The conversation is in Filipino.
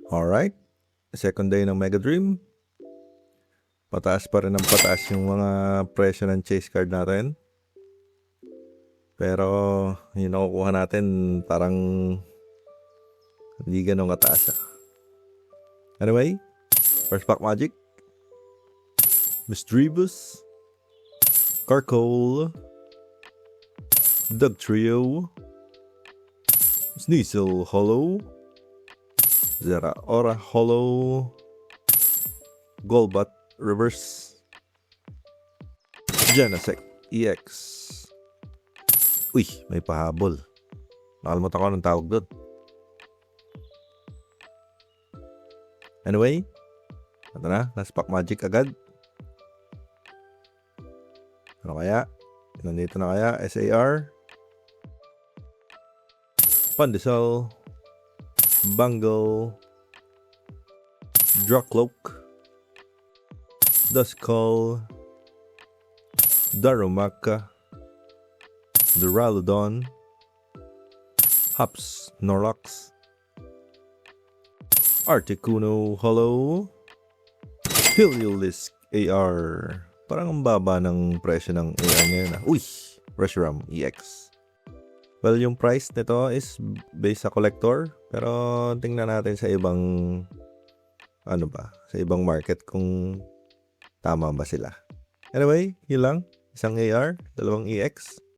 Alright, second day ng Mega Dream. Pataas pa rin ng pataas yung mga presyo ng chase card natin. Pero yung nakukuha natin parang hindi ganun kataas. Anyway, first pack magic. Misdreavus, Carcole, Dugtrio, Sneasel Hollow, Zeraora Hollow, Golbat Reverse, Genesect EX. Uy, may pahabol. Nakalimutan ko ng tawag doon. Anyway, ito na, last pack magic agad. Ano kaya? Nandito na kaya? SAR, Pandesal, Bungle, Drakloak, Duskull, Darumaka, Duraludon, Hops Norlox, Articuno Hollow, Heliolisk AR. Parang ang baba ng presyo ng AR ngayon. Uy! Reshiram EX. Well, yung price nito is based sa collector. Pero tingnan natin sa ibang sa ibang market kung tama ba sila. Anyway, yun lang. Isang AR, dalawang EX.